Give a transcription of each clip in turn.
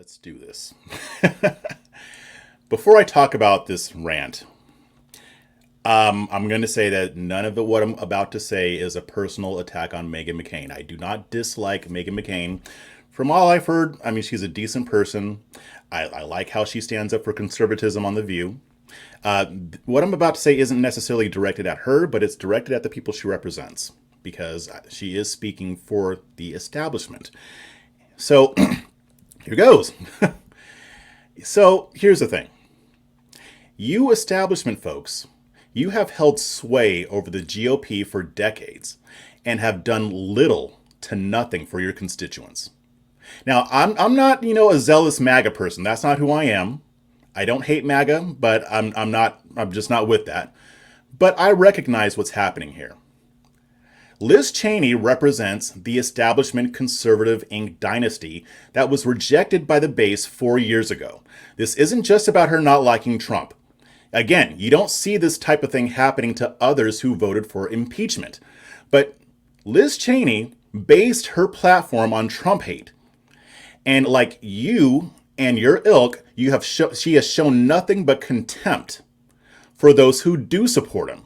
Let's do this. Before I talk about this rant, I'm going to say that none of what I'm about to say is a personal attack on Meghan McCain. I do not dislike Meghan McCain. From all I've heard, I mean, she's a decent person. I like how she stands up for conservatism on The View. What I'm about to say isn't necessarily directed at her, but it's directed at the people she represents, because she is speaking for the establishment. So here goes. So here's the thing. You establishment folks, you have held sway over the GOP for decades and have done little to nothing for your constituents. Now, I'm not, a zealous MAGA person. That's not who I am. I don't hate MAGA, but I'm just not with that. But I recognize what's happening here. Liz Cheney represents the establishment conservative Inc. dynasty that was rejected by the base 4 years ago. This isn't just about her not liking Trump. Again, you don't see this type of thing happening to others who voted for impeachment. But Liz Cheney based her platform on Trump hate. And like you and your ilk, she has shown nothing but contempt for those who do support him.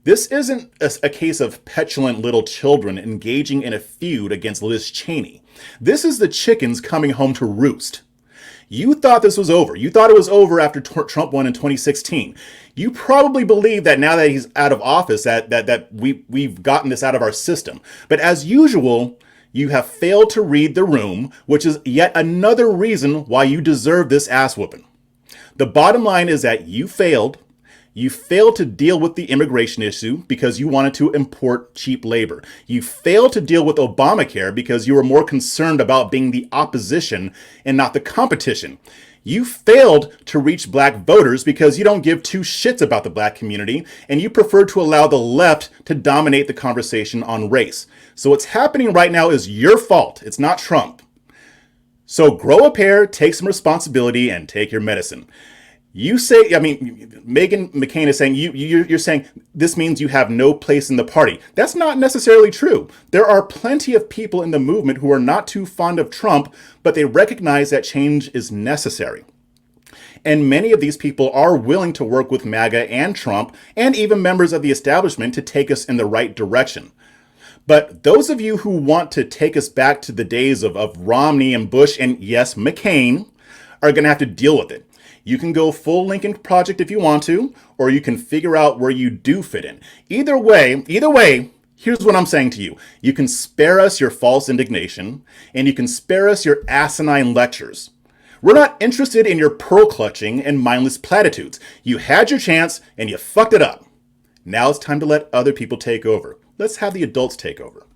This isn't a case of petulant little children engaging in a feud against Liz Cheney. This is the chickens coming home to roost. You thought this was over. You thought it was over after Trump won in 2016. You probably believe that now that he's out of office, that we've gotten this out of our system. But as usual, you have failed to read the room, which is yet another reason why you deserve this ass whooping. The bottom line is that you failed. You failed to deal with the immigration issue because you wanted to import cheap labor. You failed to deal with Obamacare because you were more concerned about being the opposition and not the competition. You failed to reach black voters because you don't give two shits about the black community, and you prefer to allow the left to dominate the conversation on race. So what's happening right now is your fault. It's not Trump. So grow a pair, take some responsibility, and take your medicine. You say, Meghan McCain is saying, you're saying this means you have no place in the party. That's not necessarily true. There are plenty of people in the movement who are not too fond of Trump, but they recognize that change is necessary. And many of these people are willing to work with MAGA and Trump and even members of the establishment to take us in the right direction. But those of you who want to take us back to the days of Romney and Bush and, yes, McCain, are going to have to deal with it. You can go full Lincoln Project if you want to, or you can figure out where you do fit in. Either way, here's what I'm saying to you. You can spare us your false indignation, and you can spare us your asinine lectures. We're not interested in your pearl clutching and mindless platitudes. You had your chance, and you fucked it up. Now it's time to let other people take over. Let's have the adults take over.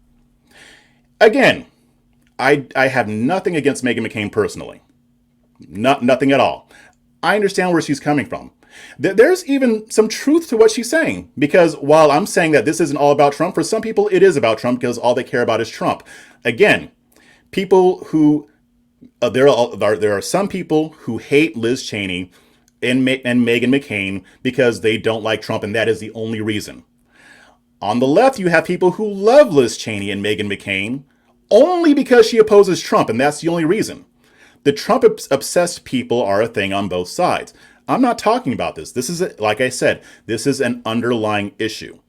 Again, I have nothing against Meghan McCain personally. Nothing at all. I understand where she's coming from. There's even some truth to what she's saying, because while I'm saying that this isn't all about Trump, for some people it is about Trump because all they care about is Trump. Again, people who there are some people who hate Liz Cheney and Meghan McCain because they don't like Trump, and that is the only reason. On the left, you have people who love Liz Cheney and Meghan McCain only because she opposes Trump, and that's the only reason. The Trump-obsessed people are a thing on both sides. I'm not talking about this. This is, like I said, this is an underlying issue.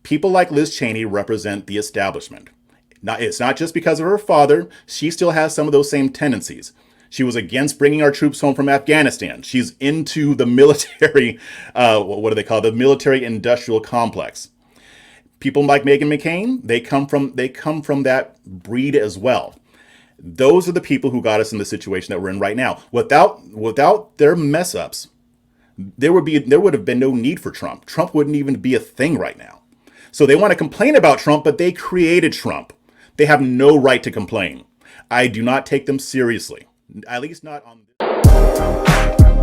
People like Liz Cheney represent the establishment. It's not just because of her father. She still has some of those same tendencies. She was against bringing our troops home from Afghanistan. She's into the military, what do they call it? The military-industrial complex. People like Meghan McCain, they come from that breed as well. Those are the people who got us in the situation that we're in right now. Without their mess ups, there would have been no need for Trump. Trump wouldn't even be a thing right now. So they want to complain about Trump, but they created Trump. They have no right to complain. I do not take them seriously, at least not on this.